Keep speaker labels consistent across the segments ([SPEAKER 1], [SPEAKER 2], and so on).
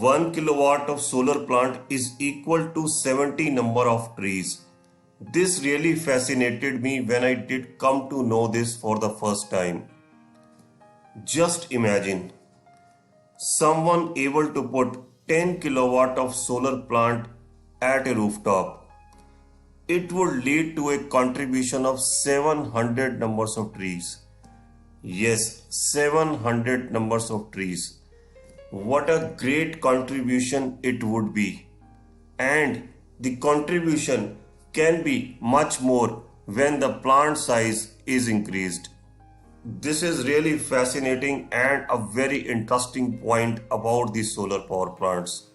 [SPEAKER 1] 1 kilowatt of solar plant is equal to 70 number of trees. This really fascinated me when I did come to know this for the first time. Just imagine someone able to put 10 kilowatt of solar plant at a rooftop. It would lead to a contribution of 700 numbers of trees. Yes, 700 numbers of trees. What a great contribution it would be. And the contribution can be much more when the plant size is increased. This is really fascinating and a very interesting point about the solar power plants.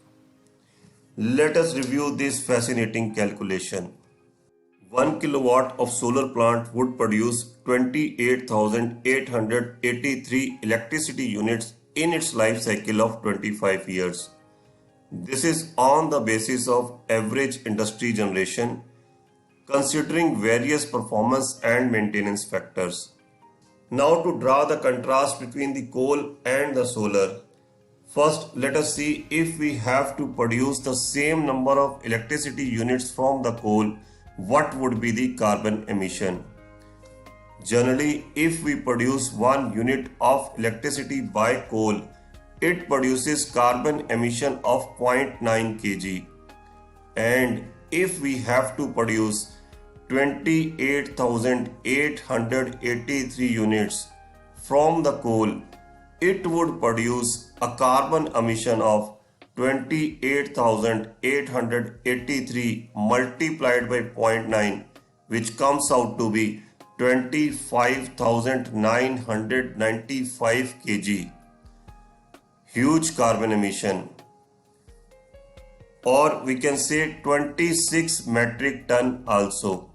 [SPEAKER 1] Let us review this fascinating calculation. 1 kilowatt of solar plant would produce 28,883 electricity units in its life cycle of 25 years. This is on the basis of average industry generation, considering various performance and maintenance factors. Now to draw the contrast between the coal and the solar. First, let us see if we have to produce the same number of electricity units from the coal, what would be the carbon emission? Generally, if we produce 1 unit of electricity by coal, it produces carbon emission of 0.9 kg. And if we have to produce 28,883 units from the coal, it would produce a carbon emission of 28,883 multiplied by 0.9, which comes out to be 25,995 kg. Huge carbon emission. Or we can say 26 metric ton also.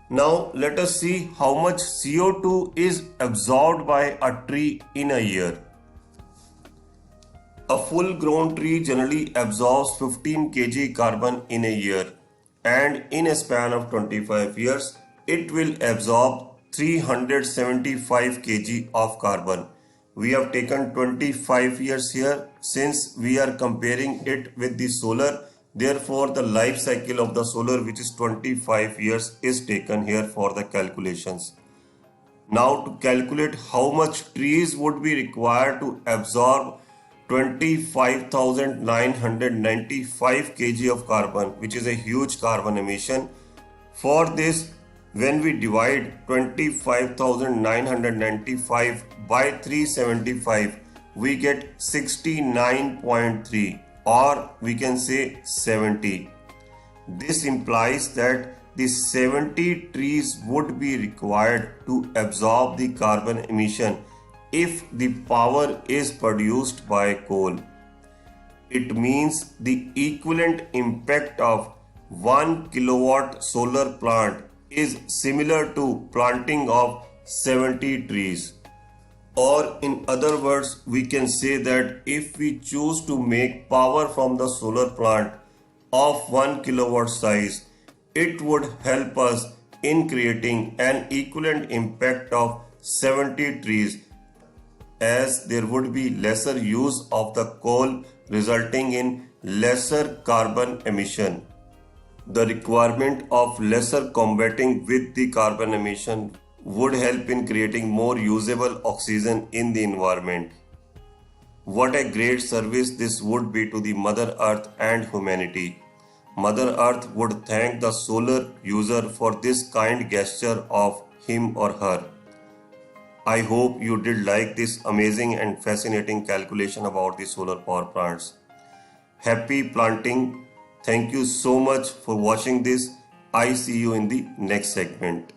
[SPEAKER 1] Now let us see how much CO2 is absorbed by a tree in a year. A full grown tree generally absorbs 15 kg carbon in a year, and in a span of 25 years, it will absorb 375 kg of carbon. We have taken 25 years here since we are comparing it with the solar. Therefore, the life cycle of the solar, which is 25 years, is taken here for the calculations. Now to calculate how much trees would be required to absorb 25,995 kg of carbon, which is a huge carbon emission. For this, when we divide 25,995 by 375, we get 69.3, or we can say 70. This implies that the 70 trees would be required to absorb the carbon emission if the power is produced by coal. It means the equivalent impact of 1 kilowatt solar plant is similar to planting of 70 trees. Or in other words, we can say that if we choose to make power from the solar plant of 1 kilowatt size, it would help us in creating an equivalent impact of 70 trees, as there would be lesser use of the coal, resulting in lesser carbon emission. The requirement of lesser combating with the carbon emission would help in creating more usable oxygen in the environment. What a great service this would be to the Mother Earth and humanity. Mother Earth would thank the solar user for this kind gesture of him or her. I hope you did like this amazing and fascinating calculation about the solar power plants. Happy planting. Thank you so much for watching this. I see you in the next segment.